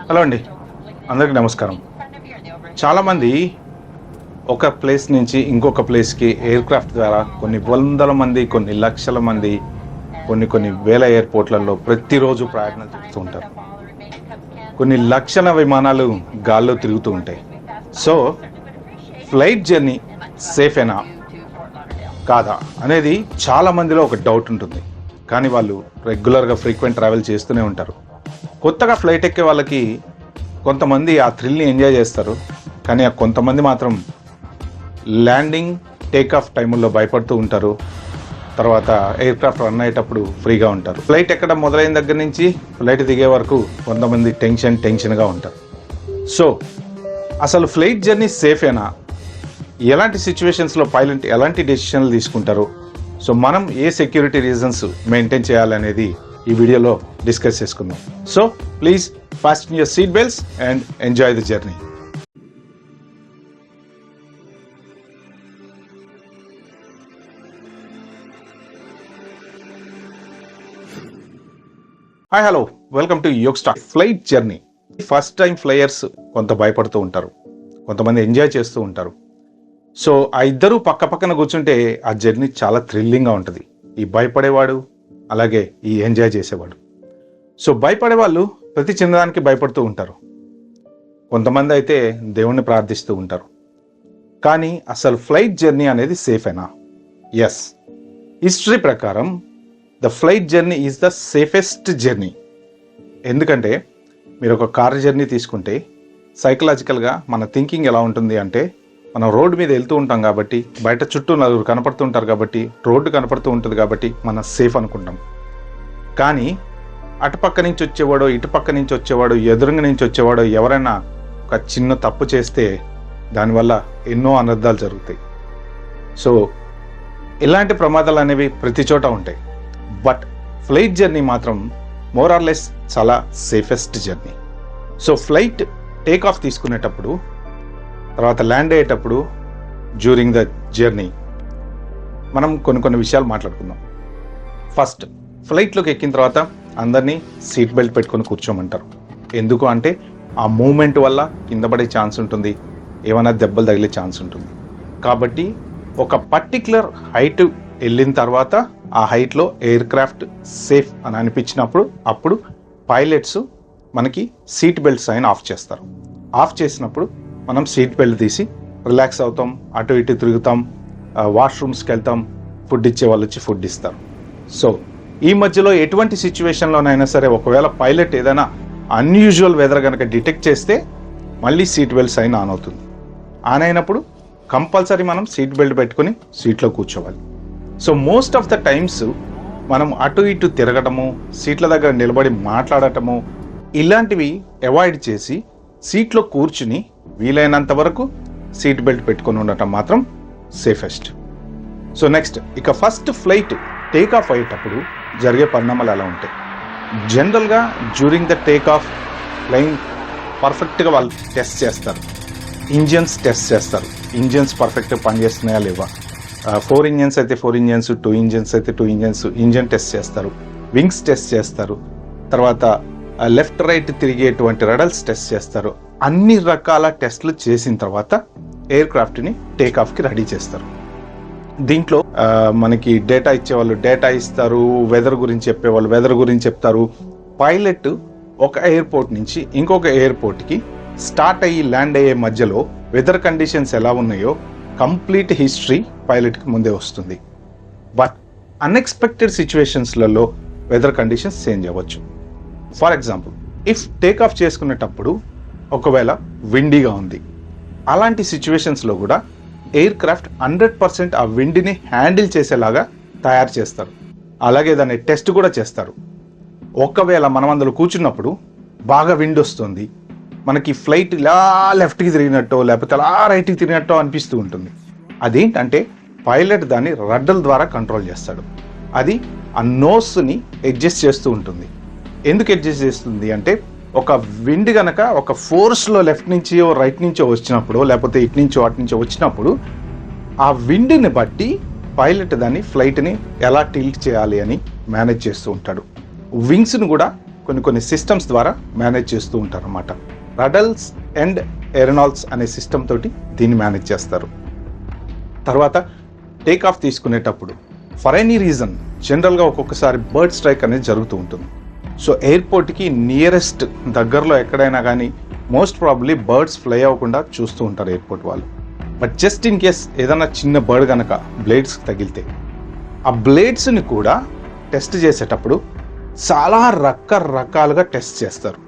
Hello అండి, అందరికీ నమస్కారం. చాలామంది ఒక ప్లేస్ నుంచి ఇంకొక ప్లేస్కి ఎయిర్ క్రాఫ్ట్ ద్వారా కొన్ని వందల మంది, కొన్ని లక్షల మంది, కొన్ని వేల ఎయిర్పోర్ట్లలో ప్రతిరోజు ప్రయాణాలు చేస్తూ ఉంటారు. కొన్ని లక్షల విమానాలు గాల్లో తిరుగుతూ ఉంటాయి. సో ఫ్లైట్ జర్నీ సేఫేనా కాదా అనేది చాలా మందిలో ఒక డౌట్ ఉంటుంది. కానీ వాళ్ళు రెగ్యులర్గా ఫ్రీక్వెంట్ ట్రావెల్ చేస్తూనే ఉంటారు. కొత్తగా ఫ్లైట్ ఎక్కే వాళ్ళకి కొంతమంది ఆ థ్రిల్ని ఎంజాయ్ చేస్తారు, కానీ ఆ కొంతమంది మాత్రం ల్యాండింగ్ టేక్ ఆఫ్ టైముల్లో భయపడుతూ ఉంటారు. తర్వాత ఎయిర్ క్రాఫ్ట్ రన్ అయ్యేటప్పుడు ఫ్రీగా ఉంటారు. ఫ్లైట్ ఎక్కడం మొదలైన దగ్గర నుంచి ఫ్లైట్ దిగే వరకు కొంతమంది టెన్షన్గా ఉంటారు. సో అసలు ఫ్లైట్ జర్నీ సేఫేనా, ఎలాంటి సిచ్యువేషన్స్లో పైలట్ ఎలాంటి డెసిషన్లు తీసుకుంటారు, సో మనం ఏ సెక్యూరిటీ రీజన్స్ మెయింటైన్ చేయాలనేది ఈ వీడియోలో డిస్కస్ చేసుకుందాం. So please fasten your seat belts and enjoy the journey. Hi, hello, welcome to యోగ్స్టాక్. Flight journey first time flyers కొంత భయపడుతూ ఉంటారు, కొంతమంది ఎంజాయ్ చేస్తూ ఉంటారు. సో ఆ ఇద్దరు పక్క పక్కన కూర్చుంటే ఆ జర్నీ చాలా థ్రిల్లింగ్గా ఉంటుంది. ఈ భయపడేవాడు అలాగే ఈ ఎంజాయ్ చేసేవాడు. సో భయపడే వాళ్ళు ప్రతి చిన్నదానికి భయపడుతూ ఉంటారు. కొంతమంది అయితే దేవుణ్ణి ప్రార్థిస్తూ ఉంటారు. కానీ అసలు ఫ్లైట్ జర్నీ అనేది సేఫేనా? ఎస్, హిస్టరీ ప్రకారం the flight journey is the safest journey. ఎందుకంటే మీరు ఒక కార్ జర్నీ తీసుకుంటే సైకలాజికల్గా మన థింకింగ్ ఎలా ఉంటుంది అంటే, మనం రోడ్డు మీద వెళ్తూ ఉంటాం కాబట్టి, బయట చుట్టూ నలుగురు కనపడుతూ ఉంటారు కాబట్టి, రోడ్డు కనపడుతూ ఉంటుంది కాబట్టి మనం సేఫ్ అనుకుంటాం. కానీ అటుపక్క నుంచి వచ్చేవాడో, ఇటుపక్క నుంచి వచ్చేవాడో, ఎదురుగా నుంచి వచ్చేవాడో ఎవరైనా ఒక చిన్న తప్పు చేస్తే దానివల్ల ఎన్నో అనర్థాలు జరుగుతాయి. సో ఇలాంటి ప్రమాదాలు అనేవి ప్రతి చోట ఉంటాయి. బట్ ఫ్లైట్ జర్నీ మాత్రం మోర్ ఆర్ లెస్ చాలా safest journey. So flight take off తీసుకునేటప్పుడు, తర్వాత ల్యాండ్ అయ్యేటప్పుడు, డ్యూరింగ్ ద జర్నీ మనం కొన్ని విషయాలు మాట్లాడుకుందాం. ఫస్ట్, ఫ్లైట్లోకి ఎక్కిన తర్వాత అందరినీ సీట్ బెల్ట్ పెట్టుకొని కూర్చోమంటారు. ఎందుకు అంటే ఆ మూమెంట్ వల్ల కింద పడే ఛాన్స్ ఉంటుంది, ఏమైనా దెబ్బలు తగిలే ఛాన్స్ ఉంటుంది. కాబట్టి ఒక పర్టిక్యులర్ హైట్ వెళ్ళిన తర్వాత ఆ హైట్లో ఎయిర్ క్రాఫ్ట్ సేఫ్ అని అనిపించినప్పుడు అప్పుడు పైలట్స్ మనకి సీట్ బెల్ట్ సైన్ ఆఫ్ చేస్తారు. ఆఫ్ చేసినప్పుడు మనం సీట్ బెల్ట్ తీసి రిలాక్స్ అవుతాం, అటు ఇటు తిరుగుతాం, వాష్రూమ్స్కి వెళ్తాం, ఫుడ్ ఇచ్చే వాళ్ళు వచ్చి ఫుడ్ ఇస్తారు. సో ఈ మధ్యలో ఎటువంటి సిచ్యువేషన్లోనైనా సరే ఒకవేళ పైలట్ ఏదైనా అన్యూజువల్ వెదర్ కనుక డిటెక్ట్ చేస్తే మళ్ళీ సీట్ బెల్ట్ సైన్ ఆన్ అవుతుంది. ఆన్ అయినప్పుడు కంపల్సరీ మనం సీట్ బెల్ట్ పెట్టుకొని సీట్లో కూర్చోవాలి. So most of the times మనం అటు ఇటు తిరగటము, సీట్ల దగ్గర నిలబడి మాట్లాడటము, ఇలాంటివి అవాయిడ్ చేసి సీట్లో కూర్చుని వీలైనంత వరకు సీట్ బెల్ట్ పెట్టుకొని ఉండటం మాత్రం సేఫెస్ట్. సో నెక్స్ట్, ఇక ఫస్ట్ ఫ్లైట్ టేక్ ఆఫ్ అయ్యేటప్పుడు జరిగే పరిణామాలు ఎలా ఉంటాయి? జనరల్గా during the take off flying పర్ఫెక్ట్గా వాళ్ళు టెస్ట్ చేస్తారు, ఇంజన్స్ టెస్ట్ చేస్తారు, ఇంజన్స్ పర్ఫెక్ట్గా పనిచేస్తున్నాయా లేవా. 4 ఇంజన్స్ అయితే 4 ఇంజన్స్, 2 ఇంజన్స్ అయితే 2 ఇంజన్స్, ఇంజన్ టెస్ట్ చేస్తారు, వింగ్స్ టెస్ట్ చేస్తారు, తర్వాత లెఫ్ట్ రైట్ తిరిగేటువంటి రడల్స్ టెస్ట్ చేస్తారు. అన్ని రకాల టెస్ట్లు చేసిన తర్వాత ఎయిర్ క్రాఫ్ట్ని టేక్ ఆఫ్కి రెడీ చేస్తారు. దీంట్లో మనకి డేటా ఇచ్చేవాళ్ళు డేటా ఇస్తారు, వెదర్ గురించి చెప్పేవాళ్ళు వెదర్ గురించి చెప్తారు. పైలట్ ఒక ఎయిర్పోర్ట్ నుంచి ఇంకొక ఎయిర్పోర్ట్కి స్టార్ట్ అయ్యి ల్యాండ్ అయ్యే మధ్యలో వెదర్ కండిషన్స్ ఎలా ఉన్నాయో కంప్లీట్ హిస్టరీ పైలట్కి ముందే వస్తుంది. బట్ అన్ఎక్స్పెక్టెడ్ సిచ్యువేషన్స్లలో వెదర్ కండిషన్స్ చేంజ్ అవ్వచ్చు. For example, if take off చేసుకునేటప్పుడు ఒకవేళ విండీగా ఉంది, అలాంటి సిచ్యువేషన్స్లో కూడా ఎయిర్ క్రాఫ్ట్ 100% ఆ విండ్ని హ్యాండిల్ చేసేలాగా తయారు చేస్తారు. అలాగే దాన్ని టెస్ట్ కూడా చేస్తారు. ఒకవేళ మనం అందులో కూర్చున్నప్పుడు బాగా విండ్ వస్తుంది, మనకి ఫ్లైట్ ఇలా లెఫ్ట్కి తిరిగినట్టో లేకపోతే అలా రైట్కి తిరిగినట్టో అనిపిస్తూ ఉంటుంది. అదేంటంటే పైలట్ దాన్ని రడ్డల ద్వారా కంట్రోల్ చేస్తాడు. అది ఆ నోస్ని అడ్జస్ట్ చేస్తూ ఉంటుంది. ఎందుకు అడ్జస్ట్ చేస్తుంది అంటే, ఒక విండ్ కనుక ఒక ఫోర్స్లో లెఫ్ట్ నుంచో రైట్ నుంచో వచ్చినప్పుడు, లేకపోతే ఇటు నుంచో అటు నుంచో వచ్చినప్పుడు ఆ విండ్ని బట్టి పైలట్ దాన్ని ఫ్లైట్ని ఎలా టిల్ట్ చేయాలి అని మేనేజ్ చేస్తూ ఉంటాడు. వింగ్స్ను కూడా కొన్ని సిస్టమ్స్ ద్వారా మేనేజ్ చేస్తూ ఉంటారు అన్నమాట. రడల్స్ అండ్ ఎరనాల్స్ అనే సిస్టమ్ తోటి దీన్ని మేనేజ్ చేస్తారు. తర్వాత టేక్ ఆఫ్ తీసుకునేటప్పుడు ఫర్ ఎనీ రీజన్ జనరల్గా ఒక్కొక్కసారి బర్డ్ స్ట్రైక్ అనేది జరుగుతూ ఉంటుంది. సో ఎయిర్పోర్ట్కి నియరెస్ట్ దగ్గరలో ఎక్కడైనా కానీ మోస్ట్ ప్రాబబ్లీ బర్డ్స్ ఫ్లై అవ్వకుండా చూస్తూ ఉంటారు ఎయిర్పోర్ట్ వాళ్ళు. బట్ జస్ట్ ఇన్ కేస్ ఏదైనా చిన్న బర్డ్ కనుక బ్లేడ్స్కి తగిలితే ఆ బ్లేడ్స్ని కూడా టెస్ట్ చేసేటప్పుడు చాలా రకరకాలుగా టెస్ట్ చేస్తారు.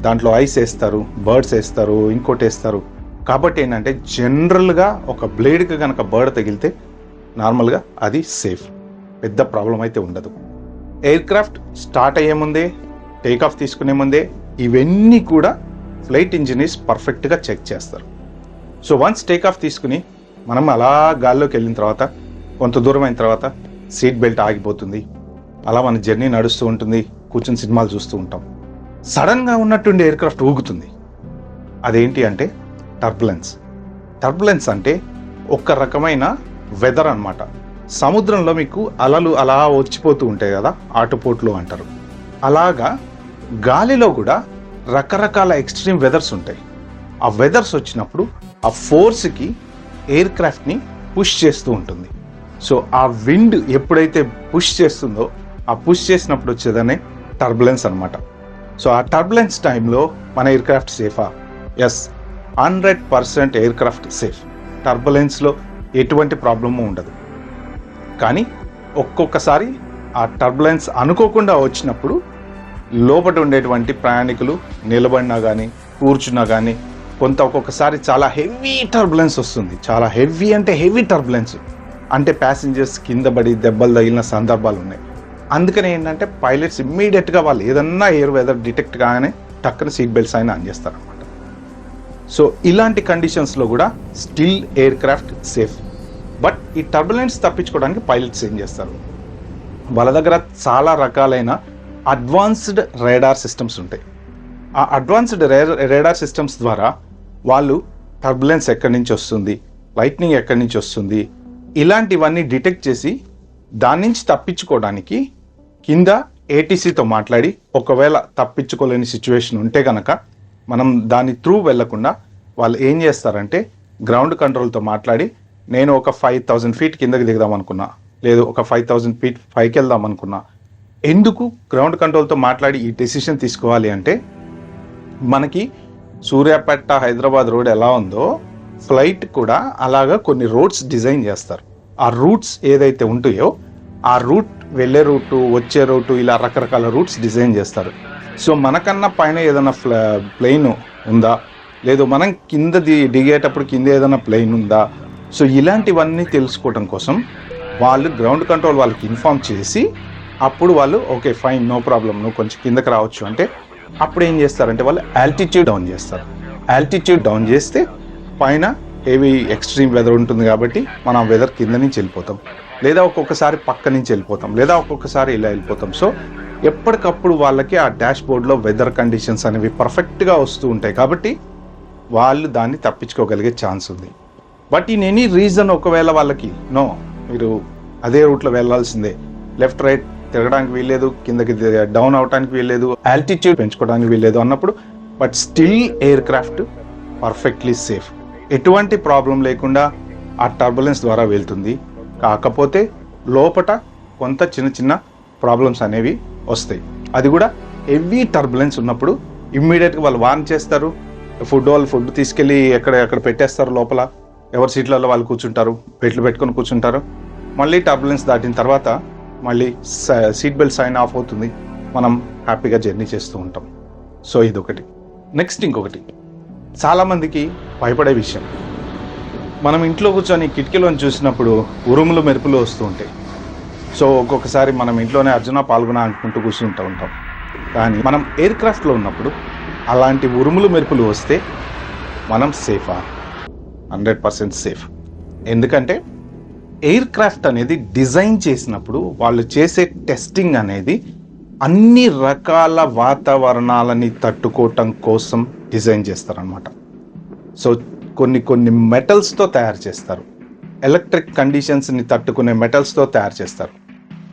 దాంట్లో ఐస్ వేస్తారు, బర్డ్స్ వేస్తారు, ఇంకోటి వేస్తారు. కాబట్టి ఏంటంటే జనరల్గా ఒక బ్లేడ్కి కనుక బర్డ్ తగిలితే నార్మల్గా అది సేఫ్, పెద్ద ప్రాబ్లం అయితే ఉండదు. ఎయిర్క్రాఫ్ట్ స్టార్ట్ అయ్యే ముందే, టేక్ ఆఫ్ తీసుకునే ముందే ఇవన్నీ కూడా ఫ్లైట్ ఇంజనీర్స్ పర్ఫెక్ట్గా చెక్ చేస్తారు. సో వన్స్ టేక్ ఆఫ్ తీసుకుని మనం అలా గాల్లోకి వెళ్ళిన తర్వాత కొంత దూరం అయిన తర్వాత సీట్ బెల్ట్ ఆగిపోతుంది. అలా మన జర్నీ నడుస్తూ ఉంటుంది, కూర్చొని సినిమాలు చూస్తూ ఉంటాం. సడన్గా ఉన్నట్టుండి ఎయిర్క్రాఫ్ట్ ఊగుతుంది. అదేంటి అంటే టర్బులెన్స్. టర్బులెన్స్ అంటే ఒక రకమైన వెదర్ అన్నమాట. సముద్రంలో మీకు అలలు అలా వచ్చిపోతూ ఉంటాయి కదా, ఆటుపోట్లు అంటారు. అలాగా గాలిలో కూడా రకరకాల ఎక్స్ట్రీమ్ వెదర్స్ ఉంటాయి. ఆ వెదర్స్ వచ్చినప్పుడు ఆ ఫోర్స్కి ఎయిర్ క్రాఫ్ట్ని పుష్ చేస్తూ ఉంటుంది. సో ఆ విండ్ ఎప్పుడైతే పుష్ చేస్తుందో ఆ పుష్ చేసినప్పుడు వచ్చేదనే టర్బులెన్స్ అనమాట. సో ఆ టర్బులెన్స్ టైంలో మన ఎయిర్ క్రాఫ్ట్ సేఫా? Yes, 100% aircraft safe. టర్బులెన్స్లో ఎటువంటి ప్రాబ్లము ఉండదు. కానీ ఒక్కొక్కసారి ఆ టర్బులెన్స్ అనుకోకుండా వచ్చినప్పుడు లోపల ఉండేటువంటి ప్రయాణికులు నిలబడినా కానీ కూర్చున్నా కానీ ఒక్కొక్కసారి చాలా హెవీ టర్బులెన్స్ వస్తుంది. చాలా హెవీ అంటే హెవీ టర్బులెన్స్ అంటే ప్యాసింజర్స్ కింద పడి దెబ్బలు తగిలిన సందర్భాలు ఉన్నాయి. అందుకని ఏంటంటే పైలట్స్ ఇమ్మీడియట్గా వాళ్ళు ఏదన్నా ఎయిర్ వెదర్ డిటెక్ట్ కాగానే టక్కన సీట్ బెల్ట్స్ అయినా ఆన్ చేస్తారనమాట. సో ఇలాంటి కండిషన్స్లో కూడా still air craft safe. But ఈ టర్బులెన్స్ తప్పించుకోవడానికి పైలట్స్ ఏం చేస్తారు? వాళ్ళ దగ్గర చాలా రకాలైన అడ్వాన్స్డ్ రేడార్ సిస్టమ్స్ ఉంటాయి. ఆ అడ్వాన్స్డ్ రేడార్ సిస్టమ్స్ ద్వారా వాళ్ళు టర్బులెన్స్ ఎక్కడి నుంచి వస్తుంది, లైట్నింగ్ ఎక్కడి నుంచి వస్తుంది, ఇలాంటివన్నీ డిటెక్ట్ చేసి దాని నుంచి తప్పించుకోవడానికి కింద ఏటీసీతో మాట్లాడి ఒకవేళ తప్పించుకోలేని సిచ్యువేషన్ ఉంటే కనుక మనం దాని త్రూ వెళ్లకుండా వాళ్ళు ఏం చేస్తారంటే గ్రౌండ్ కంట్రోల్తో మాట్లాడి నేను ఒక 5000 ఫీట్ కిందకి దిగుదాం అనుకున్నా, లేదు ఒక 5000 ఫీట్ పైకి వెళ్దాం అనుకున్నా. ఎందుకు గ్రౌండ్ కంట్రోల్తో మాట్లాడి ఈ డెసిషన్ తీసుకోవాలి అంటే మనకి సూర్యాపేట హైదరాబాద్ రోడ్ ఎలా ఉందో ఫ్లైట్ కూడా అలాగా కొన్ని రోడ్స్ డిజైన్ చేస్తారు. ఆ రూట్స్ ఏదైతే ఉంటాయో ఆ రూట్ వెళ్ళే రూటు, వచ్చే రూటు, ఇలా రకరకాల రూట్స్ డిజైన్ చేస్తారు. సో మనకన్నా పైన ఏదైనా ప్లేన్ ఉందా, లేదు మనం కింద దిగేటప్పుడు కింద ఏదైనా ప్లేన్ ఉందా, సో ఇలాంటివన్నీ తెలుసుకోవడం కోసం వాళ్ళు గ్రౌండ్ కంట్రోల్ వాళ్ళకి ఇన్ఫార్మ్ చేసి అప్పుడు వాళ్ళు ఓకే ఫైన్ నో ప్రాబ్లం నువ్వు కొంచెం కిందకి రావచ్చు అంటే అప్పుడు ఏం చేస్తారంటే వాళ్ళు ఆల్టిట్యూడ్ డౌన్ చేస్తారు. ఆల్టిట్యూడ్ డౌన్ చేస్తే పైన హెవీ ఎక్స్ట్రీమ్ వెదర్ ఉంటుంది కాబట్టి మనం వెదర్ కింద నుంచి వెళ్ళిపోతాం, లేదా ఒక్కొక్కసారి పక్క నుంచి వెళ్ళిపోతాం, లేదా ఒక్కొక్కసారి ఇలా వెళ్ళిపోతాం. సో ఎప్పటికప్పుడు వాళ్ళకి ఆ డాష్ బోర్డ్లో వెదర్ కండిషన్స్ అనేవి పర్ఫెక్ట్గా వస్తూ ఉంటాయి కాబట్టి వాళ్ళు దాన్ని తప్పించుకోగలిగే ఛాన్స్ ఉంది. బట్ ఇన్ ఎనీ రీజన్ ఒకవేళ వాళ్ళకి నో మీరు అదే రూట్లో వెళ్ళాల్సిందే, లెఫ్ట్ రైట్ తిరగడానికి వీల్లేదు, కిందకి డౌన్ అవడానికి వీల్లేదు, ఆల్టిట్యూడ్ పెంచుకోవడానికి వీల్లేదు అన్నప్పుడు but still air craft perfectly safe, ఎటువంటి ప్రాబ్లం లేకుండా ఆ టర్బులెన్స్ ద్వారా వెళ్తుంది. కాకపోతే లోపట కొంత చిన్న చిన్న ప్రాబ్లమ్స్ అనేవి వస్తాయి. అది కూడా హెవీ టర్బులెన్స్ ఉన్నప్పుడు ఇమ్మీడియట్గా వాళ్ళు వార్న్ చేస్తారు. వాళ్ళు ఫుడ్ తీసుకెళ్ళి ఎక్కడ పెట్టేస్తారు, లోపల ఎవరి సీట్లలో వాళ్ళు కూర్చుంటారు, బెల్ట్లు పెట్టుకొని కూర్చుంటారు. మళ్ళీ టర్బులెన్స్ దాటిన తర్వాత మళ్ళీ సీట్ బెల్ట్ సైన్ ఆఫ్ అవుతుంది, మనం హ్యాపీగా జర్నీ చేస్తూ ఉంటాం. సో ఇదొకటి. నెక్స్ట్ ఇంకొకటి చాలామందికి భయపడే విషయం, మనం ఇంట్లో కూర్చొని కిటికీలోని చూసినప్పుడు ఉరుములు మెరుపులు వస్తూ ఉంటాయి. సో ఒక్కొక్కసారి మనం ఇంట్లోనే అర్జున పాల్గొన అనుకుంటూ కూర్చుంటూ ఉంటాం. కానీ మనం ఎయిర్ క్రాఫ్ట్లో ఉన్నప్పుడు అలాంటి ఉరుములు మెరుపులు వస్తే మనం సేఫా? 100% సేఫ్. ఎందుకంటే ఎయిర్ క్రాఫ్ట్ అనేది డిజైన్ చేసినప్పుడు వాళ్ళు చేసే టెస్టింగ్ అనేది అన్ని రకాల వాతావరణాలని తట్టుకోవటం కోసం డిజైన్ చేస్తారనమాట. సో కొన్ని మెటల్స్తో తయారు చేస్తారు, ఎలక్ట్రిక్ కండిషన్స్ని తట్టుకునే మెటల్స్తో తయారు చేస్తారు.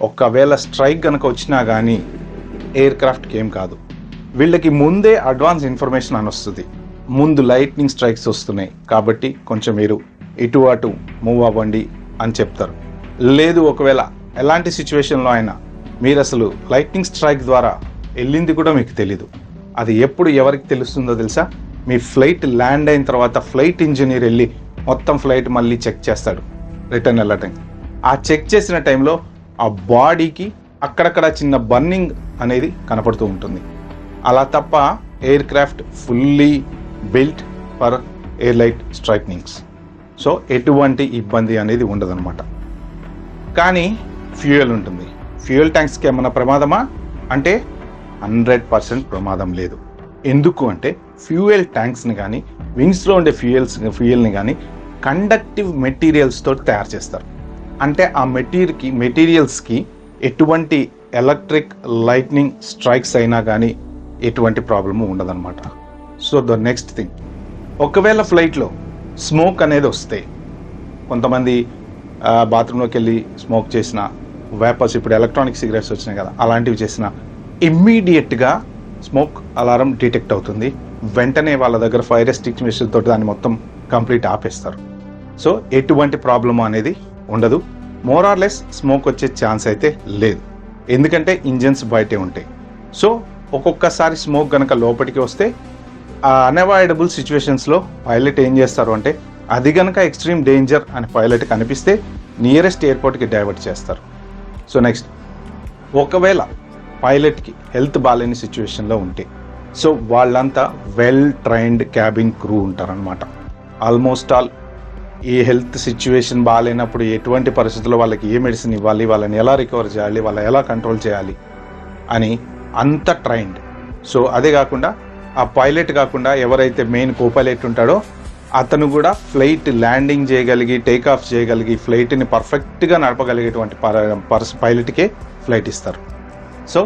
ఒకవేళ స్ట్రైక్ కనుక వచ్చినా కానీ ఎయిర్ క్రాఫ్ట్కి ఏం కాదు. వీళ్ళకి ముందే అడ్వాన్స్ ఇన్ఫర్మేషన్ అని వస్తుంది, ముందు లైట్నింగ్ స్ట్రైక్స్ వస్తున్నాయి కాబట్టి కొంచెం మీరు ఇటు అటు మూవ్ అవ్వండి అని చెప్తారు. లేదు ఒకవేళ ఎలాంటి సిచ్యువేషన్లో అయినా మీరు అసలు లైట్నింగ్ స్ట్రైక్ ద్వారా వెళ్ళింది కూడా మీకు తెలీదు. అది ఎప్పుడు ఎవరికి తెలుస్తుందో తెలుసా? మీ ఫ్లైట్ ల్యాండ్ అయిన తర్వాత ఫ్లైట్ ఇంజనీర్ వెళ్ళి మొత్తం ఫ్లైట్ మళ్ళీ చెక్ చేస్తాడు రిటర్న్ వెళ్ళటం. ఆ చెక్ చేసిన టైంలో ఆ బాడీకి అక్కడక్కడ చిన్న బర్నింగ్ అనేది కనపడుతూ ఉంటుంది. అలా తప్ప aircraft fully built for air light strikings. So ఎటువంటి ఇబ్బంది అనేది ఉండదన్నమాట. కానీ ఫ్యూయల్ ఉంటుంది. ఫ్యూయల్ ట్యాంక్స్కి ఏమన్నా ప్రమాదమా అంటే 100% ప్రమాదం లేదు. ఎందుకు అంటే ఫ్యూయల్ ట్యాంక్స్ని కానీ వింగ్స్లో ఉండే ఫ్యూయల్ని కానీ కండక్టివ్ మెటీరియల్స్తో తయారు చేస్తారు. అంటే ఆ మెటీరియల్స్కి ఎటువంటి ఎలక్ట్రిక్ లైట్నింగ్ స్ట్రైక్స్ అయినా కానీ ఎటువంటి ప్రాబ్లము ఉండదన్నమాట. సో ద నెక్స్ట్ థింగ్, ఒకవేళ ఫ్లైట్లో స్మోక్ అనేది వస్తే, కొంతమంది బాత్రూంలోకి వెళ్ళి స్మోక్ చేసిన, వేపర్స్ ఇప్పుడు ఎలక్ట్రానిక్ సిగరెట్స్ వచ్చినాయి కదా, అలాంటివి చేసిన ఇమ్మీడియట్గా స్మోక్ అలారం డిటెక్ట్ అవుతుంది. వెంటనే వాళ్ళ దగ్గర ఫైర్ ఎస్టింగ్విషర్ తోటి దాన్ని మొత్తం కంప్లీట్ ఆపేస్తారు. సో ఎటువంటి ప్రాబ్లమ్ అనేది ఉండదు. మోర్ ఆర్ లెస్ స్మోక్ వచ్చే ఛాన్స్ అయితే లేదు, ఎందుకంటే ఇంజన్స్ బయటే ఉంటాయి. సో ఒక్కొక్కసారి స్మోక్ కనుక లోపలికి వస్తే ఆ అన్అవాయిడబుల్ సిచ్యువేషన్స్లో పైలట్ ఏం చేస్తారు అంటే, అది కనుక ఎక్స్ట్రీమ్ డేంజర్ అని పైలట్కి అనిపిస్తే నియరెస్ట్ ఎయిర్పోర్ట్కి డైవర్ట్ చేస్తారు. సో నెక్స్ట్, ఒకవేళ పైలట్కి హెల్త్ బాగాలేని సిచ్యువేషన్లో ఉంటే, సో వాళ్ళంతా వెల్ ట్రైన్డ్ క్యాబిన్ క్రూ ఉంటారనమాట. ఆల్మోస్ట్ ఆల్ ఈ హెల్త్ సిచ్యువేషన్ బాగాలేనప్పుడు ఎటువంటి పరిస్థితుల్లో వాళ్ళకి ఏ మెడిసిన్ ఇవ్వాలి, వాళ్ళని ఎలా రికవర్ చేయాలి, వాళ్ళని ఎలా కంట్రోల్ చేయాలి అని అంత ట్రైన్డ్. సో అదే కాకుండా ఆ పైలట్ కాకుండా ఎవరైతే మెయిన్ కోపైలట్ ఉంటాడో అతను కూడా ఫ్లైట్ ల్యాండింగ్ చేయగలిగి, టేక్ ఆఫ్ చేయగలిగి, ఫ్లైట్ని పర్ఫెక్ట్గా నడపగలిగేటువంటి పైలట్కే ఫ్లైట్ ఇస్తారు. సో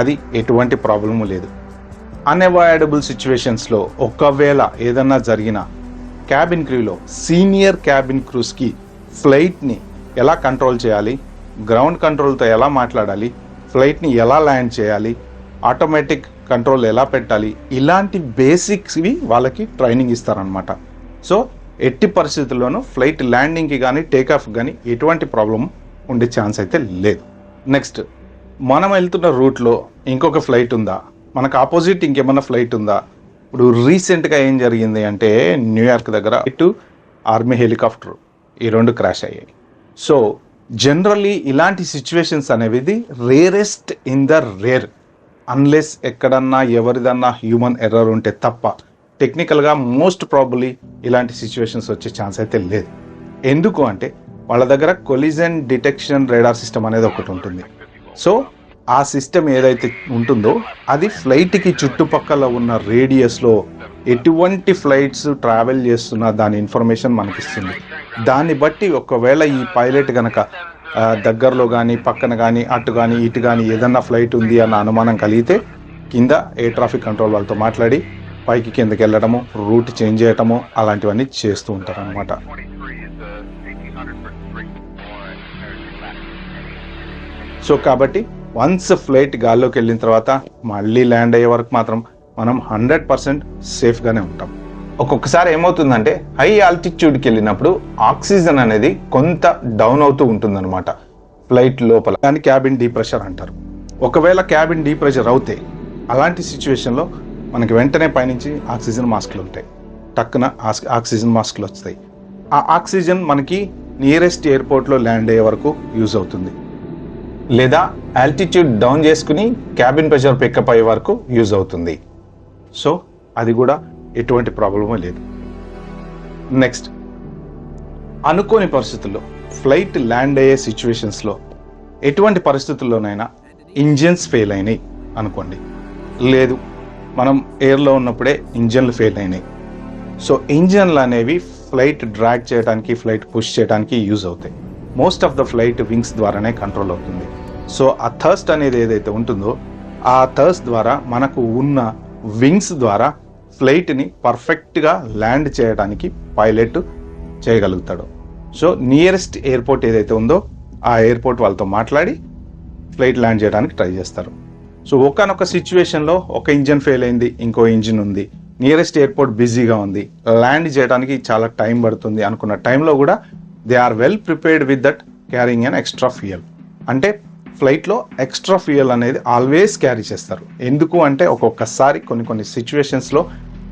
అది ఎటువంటి ప్రాబ్లము లేదు. అన్అవాయిడబుల్ సిచ్యువేషన్స్లో ఒకవేళ ఏదన్నా జరిగినా క్యాబిన్ క్రూలో సీనియర్ క్యాబిన్ క్రూస్కి ఫ్లైట్ని ఎలా కంట్రోల్ చేయాలి, గ్రౌండ్ కంట్రోల్తో ఎలా మాట్లాడాలి, ఫ్లైట్ని ఎలా ల్యాండ్ చేయాలి, ఆటోమేటిక్ కంట్రోల్ ఎలా పెట్టాలి, ఇలాంటి బేసిక్స్వి వాళ్ళకి ట్రైనింగ్ ఇస్తారనమాట. సో ఎట్టి పరిస్థితుల్లోనూ ఫ్లైట్ ల్యాండింగ్కి కానీ టేకాఫ్ కానీ ఎటువంటి ప్రాబ్లం ఉండే ఛాన్స్ అయితే లేదు. నెక్స్ట్, మనం వెళ్తున్న రూట్లో ఇంకొక ఫ్లైట్ ఉందా, మనకు ఆపోజిట్ ఇంకేమన్నా ఫ్లైట్ ఉందా? ఇప్పుడు రీసెంట్గా ఏం జరిగింది అంటే, న్యూయార్క్ దగ్గర ఇటు ఆర్మీ హెలికాప్టర్ ఈ రెండు క్రాష్ అయ్యాయి. సో జనరల్లీ ఇలాంటి సిచ్యువేషన్స్ అనేవి rarest in the rare, unless ఎక్కడన్నా ఎవరిదన్నా హ్యూమన్ ఎర్రర్ ఉంటే తప్ప టెక్నికల్గా మోస్ట్ ప్రాబబ్లీ ఇలాంటి సిచ్యువేషన్స్ వచ్చే ఛాన్స్ అయితే లేదు. ఎందుకు అంటే వాళ్ళ దగ్గర కొలిజన్ డిటెక్షన్ రేడార్ సిస్టమ్ అనేది ఒకటి ఉంటుంది. సో ఆ సిస్టమ్ ఏదైతే ఉంటుందో అది ఫ్లైట్కి చుట్టుపక్కల ఉన్న రేడియస్లో ఎటువంటి ఫ్లైట్స్ ట్రావెల్ చేస్తున్నా దాని ఇన్ఫర్మేషన్ మనకిస్తుంది. దాన్ని బట్టి ఒకవేళ ఈ పైలట్ కనుక దగ్గరలో కానీ పక్కన కానీ అటు కానీ ఇటు కానీ ఏదన్నా ఫ్లైట్ ఉంది అన్న అనుమానం కలిగితే కింద ఎయిర్ ట్రాఫిక్ కంట్రోల్ వాళ్ళతో మాట్లాడి పైకి కిందకి వెళ్ళడము, రూట్ చేంజ్ చేయటము అలాంటివన్నీ చేస్తూ ఉంటారు అనమాట. సో కాబట్టి వన్స్ ఫ్లైట్ గాల్లోకి వెళ్ళిన తర్వాత మళ్ళీ ల్యాండ్ అయ్యే వరకు మాత్రం మనం 100% సేఫ్గానే ఉంటాం. ఒక్కొక్కసారి ఏమవుతుందంటే హై ఆల్టిట్యూడ్కి వెళ్ళినప్పుడు ఆక్సిజన్ అనేది కొంత డౌన్ అవుతూ ఉంటుందన్నమాట ఫ్లైట్ లోపల. దాన్ని క్యాబిన్ డీప్రెషర్ అంటారు. ఒకవేళ క్యాబిన్ డీప్రెషర్ అవుతే అలాంటి సిచ్యువేషన్లో మనకి వెంటనే పైనుంచి ఆక్సిజన్ మాస్క్లు ఉంటాయి. టక్కున ఆక్సిజన్ మాస్క్లు వస్తాయి. ఆ ఆక్సిజన్ మనకి నియరెస్ట్ ఎయిర్పోర్ట్లో ల్యాండ్ అయ్యే వరకు యూజ్ అవుతుంది, లేదా ఆల్టిట్యూడ్ డౌన్ చేసుకుని క్యాబిన్ ప్రెషర్ పికప్ అయ్యే వరకు యూజ్ అవుతుంది. సో అది కూడా ఎటువంటి ప్రాబ్లమూ లేదు. నెక్స్ట్, అనుకోని పరిస్థితుల్లో ఫ్లైట్ ల్యాండ్ అయ్యే సిచ్యువేషన్స్లో ఎటువంటి పరిస్థితుల్లోనైనా ఇంజిన్స్ ఫెయిల్ అయినాయి అనుకోండి, లేదు మనం ఎయిర్లో ఉన్నప్పుడే ఇంజన్లు ఫెయిల్ అయినాయి. సో ఇంజన్లు అనేవి ఫ్లైట్ డ్రాగ్ చేయడానికి, ఫ్లైట్ పుష్ చేయడానికి యూజ్ అవుతాయి. Most of the flight wings ద్వారానే కంట్రోల్ అవుతుంది. సో ఆ థర్స్ట్ అనేది ఏదైతే ఉంటుందో ఆ థర్స్ట్ ద్వారా మనకు ఉన్న వింగ్స్ ద్వారా ఫ్లైట్ని పర్ఫెక్ట్గా ల్యాండ్ చేయడానికి పైలట్ చేయగలుగుతాడు. సో నియరెస్ట్ ఎయిర్పోర్ట్ ఏదైతే ఉందో ఆ ఎయిర్పోర్ట్ వాళ్ళతో మాట్లాడి ఫ్లైట్ ల్యాండ్ చేయడానికి ట్రై చేస్తారు. సో ఒకానొక సిచ్యువేషన్లో ఒక ఇంజిన్ ఫెయిల్ అయింది, ఇంకో ఇంజిన్ ఉంది, నియరెస్ట్ ఎయిర్పోర్ట్ బిజీగా ఉంది, ల్యాండ్ చేయడానికి చాలా టైం పడుతుంది అనుకున్న టైంలో కూడా they are well prepared with that carrying an extra fuel. అంటే ఫ్లైట్లో ఎక్స్ట్రా ఫ్యూయల్ అనేది ఆల్వేస్ క్యారీ చేస్తారు. ఎందుకు అంటే ఒక్కొక్కసారి కొన్ని సిచ్యువేషన్స్లో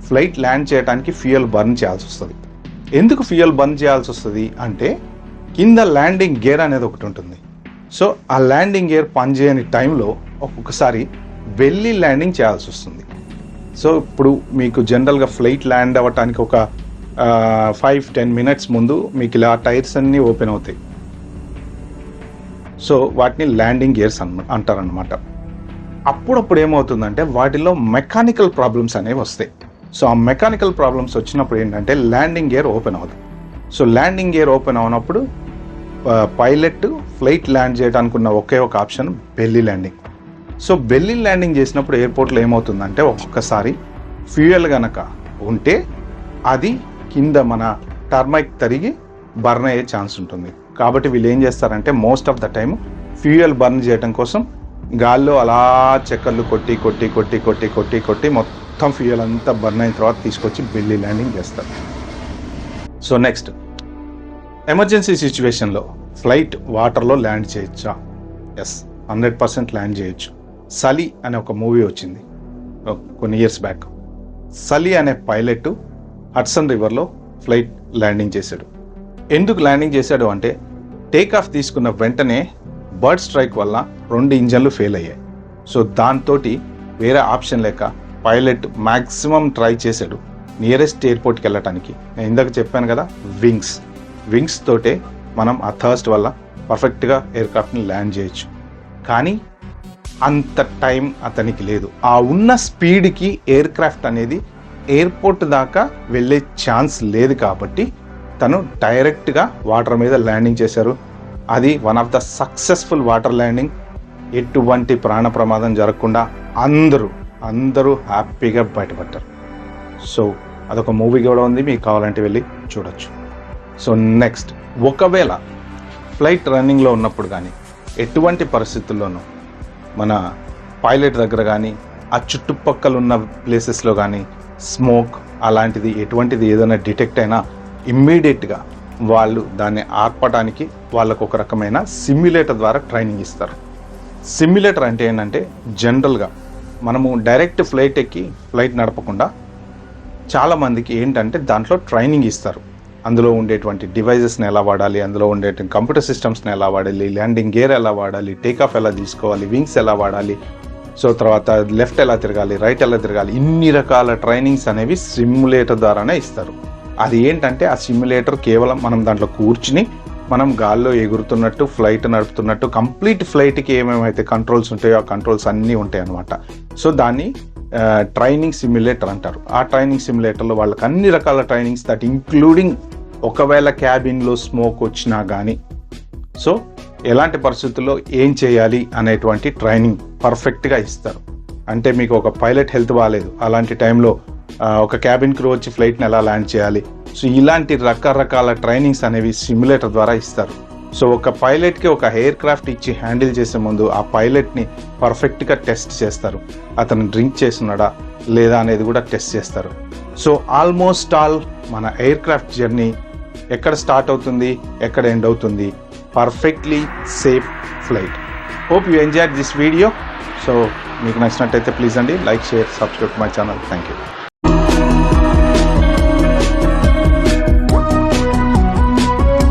ఫ్లైట్ ల్యాండ్ చేయడానికి ఫ్యూయల్ బర్న్ చేయాల్సి వస్తుంది. ఎందుకు ఫ్యూయల్ బర్న్ చేయాల్సి వస్తుంది అంటే కింద ల్యాండింగ్ గేర్ అనేది ఒకటి ఉంటుంది. సో ఆ ల్యాండింగ్ గేర్ పనిచేయని టైంలో ఒక్కొక్కసారి వెళ్ళి ల్యాండింగ్ చేయాల్సి వస్తుంది. సో ఇప్పుడు మీకు జనరల్గా ఫ్లైట్ ల్యాండ్ అవ్వటానికి ఒక 5-10 మినిట్స్ ముందు మీకు ఇలా టైర్స్ అన్నీ ఓపెన్ అవుతాయి. సో వాటిని ల్యాండింగ్ గేర్స్ అంటారనమాట. అప్పుడప్పుడు ఏమవుతుందంటే వాటిలో మెకానికల్ ప్రాబ్లమ్స్ అనేవి వస్తాయి. సో ఆ మెకానికల్ ప్రాబ్లమ్స్ వచ్చినప్పుడు ఏంటంటే ల్యాండింగ్ గేర్ ఓపెన్ అవుతుంది. సో ల్యాండింగ్ గేర్ ఓపెన్ అవునప్పుడు పైలట్ ఫ్లైట్ ల్యాండ్ చేయడానికి ఉన్న ఒకే ఒక option belly landing. So belly landing చేసినప్పుడు ఎయిర్పోర్ట్లో ఏమవుతుందంటే ఒక్కొక్కసారి ఫ్యూయల్ కనుక ఉంటే అది కింద మన టర్మైక్ తరిగి బర్న్ అయ్యే ఛాన్స్ ఉంటుంది. కాబట్టి వీళ్ళు ఏం చేస్తారంటే most of the time fuel burn చేయడం కోసం గాల్లో అలా చక్కర్లు కొట్టి కొట్టి కొట్టి కొట్టి కొట్టి కొట్టి మొత్తం ఫ్యూయల్ అంతా బర్న్ అయిన తర్వాత తీసుకొచ్చి బెల్లీ ల్యాండింగ్ చేస్తారు. సో నెక్స్ట్, ఎమర్జెన్సీ సిచ్యువేషన్లో ఫ్లైట్ వాటర్లో ల్యాండ్ చేయొచ్చా? ఎస్, 100% ల్యాండ్ చేయొచ్చు. సలీ అనే ఒక మూవీ వచ్చింది కొన్ని ఇయర్స్ బ్యాక్. సలీ అనే పైలట్ హడ్సన్ రివర్లో ఫ్లైట్ ల్యాండింగ్ చేశాడు. ఎందుకు ల్యాండింగ్ చేశాడు అంటే టేక్ ఆఫ్ తీసుకున్న వెంటనే బర్డ్ స్ట్రైక్ వల్ల 2 ఇంజన్లు ఫెయిల్ అయ్యాయి. సో దాంతో వేరే ఆప్షన్ లేక పైలట్ మ్యాక్సిమం ట్రై చేశాడు నియరెస్ట్ ఎయిర్పోర్ట్కి వెళ్ళటానికి. నేను ఇందాక చెప్పాను కదా, వింగ్స్ తోటే మనం ఆ థర్స్ట్ వల్ల పర్ఫెక్ట్గా ఎయిర్క్రాఫ్ట్ని ల్యాండ్ చేయొచ్చు. కానీ అంత టైం అతనికి లేదు. ఆ ఉన్న స్పీడ్కి ఎయిర్క్రాఫ్ట్ అనేది ఎయిర్పోర్ట్ దాకా వెళ్ళే ఛాన్స్ లేదు. కాబట్టి తను డైరెక్ట్గా వాటర్ మీద ల్యాండింగ్ చేశారు. అది one of the successful water landing. ఎటువంటి ప్రాణ ప్రమాదం జరగకుండా అందరూ హ్యాపీగా బయటపడ్డారు. సో అదొక మూవీ కూడా ఉంది, మీకు కావాలంటే వెళ్ళి చూడొచ్చు. సో నెక్స్ట్, ఒకవేళ ఫ్లైట్ రన్నింగ్లో ఉన్నప్పుడు కానీ ఎటువంటి పరిస్థితుల్లోనూ మన పైలట్ దగ్గర కానీ ఆ చుట్టుపక్కల ఉన్న ప్లేసెస్లో కానీ స్మోక్ అలాంటిది ఎటువంటిది ఏదైనా డిటెక్ట్ అయినా ఇమ్మీడియట్గా వాళ్ళు దాన్ని ఆర్పడానికి వాళ్ళకు ఒక రకమైన సిమ్యులేటర్ ద్వారా ట్రైనింగ్ ఇస్తారు. సిమ్యులేటర్ అంటే ఏంటంటే జనరల్గా మనము డైరెక్ట్ ఫ్లైట్ ఎక్కి ఫ్లైట్ నడపకుండా చాలామందికి ఏంటంటే దాంట్లో ట్రైనింగ్ ఇస్తారు. అందులో ఉండేటువంటి డివైజెస్ని ఎలా వాడాలి, అందులో ఉండేటువంటి కంప్యూటర్ సిస్టమ్స్ని ఎలా వాడాలి, ల్యాండింగ్ గేర్ ఎలా వాడాలి, టేకాఫ్ ఎలా తీసుకోవాలి, వింగ్స్ ఎలా వాడాలి, సో తర్వాత లెఫ్ట్ ఎలా తిరగాలి, రైట్ ఎలా తిరగాలి, ఇన్ని రకాల ట్రైనింగ్స్ అనేవి సిమ్యులేటర్ ద్వారానే ఇస్తారు. అది ఏంటంటే ఆ సిమ్యులేటర్ కేవలం మనం దాంట్లో కూర్చుని మనం గాల్లో ఎగురుతున్నట్టు ఫ్లైట్ నడుపుతున్నట్టు కంప్లీట్ ఫ్లైట్కి ఏమేమైతే కంట్రోల్స్ ఉంటాయో ఆ కంట్రోల్స్ అన్నీ ఉంటాయి అన్నమాట. సో దాన్ని ట్రైనింగ్ సిమ్యులేటర్ అంటారు. ఆ ట్రైనింగ్ సిమ్యులేటర్లో వాళ్ళకి అన్ని రకాల ట్రైనింగ్స్ దట్ ఇంక్లూడింగ్ ఒకవేళ క్యాబిన్లో స్మోక్ వచ్చినా కానీ సో ఎలాంటి పరిస్థితుల్లో ఏం చేయాలి అనేటువంటి ట్రైనింగ్ పర్ఫెక్ట్గా ఇస్తారు. అంటే మీకు ఒక పైలట్ హెల్త్ బాగాలేదు, అలాంటి టైంలో ఒక క్యాబిన్ క్రూ వచ్చి ఫ్లైట్ని ఎలా ల్యాండ్ చేయాలి, సో ఇలాంటి రకరకాల ట్రైనింగ్స్ అనేవి సిమ్యులేటర్ ద్వారా ఇస్తారు. సో ఒక పైలట్కి ఒక ఎయిర్ క్రాఫ్ట్ ఇచ్చి హ్యాండిల్ చేసే ముందు ఆ పైలట్ని పర్ఫెక్ట్గా టెస్ట్ చేస్తారు. అతను డ్రింక్ చేస్తున్నాడా లేదా అనేది కూడా టెస్ట్ చేస్తారు. సో ఆల్మోస్ట్ ఆల్ మన ఎయిర్ క్రాఫ్ట్ జర్నీ ఎక్కడ స్టార్ట్ అవుతుంది, ఎక్కడ ఎండ్ అవుతుంది, perfectly safe flight. Hope you enjoyed this video. So మీకు నచ్చినట్టయితే ప్లీజ్ అండి like, share, subscribe my channel. Thank you.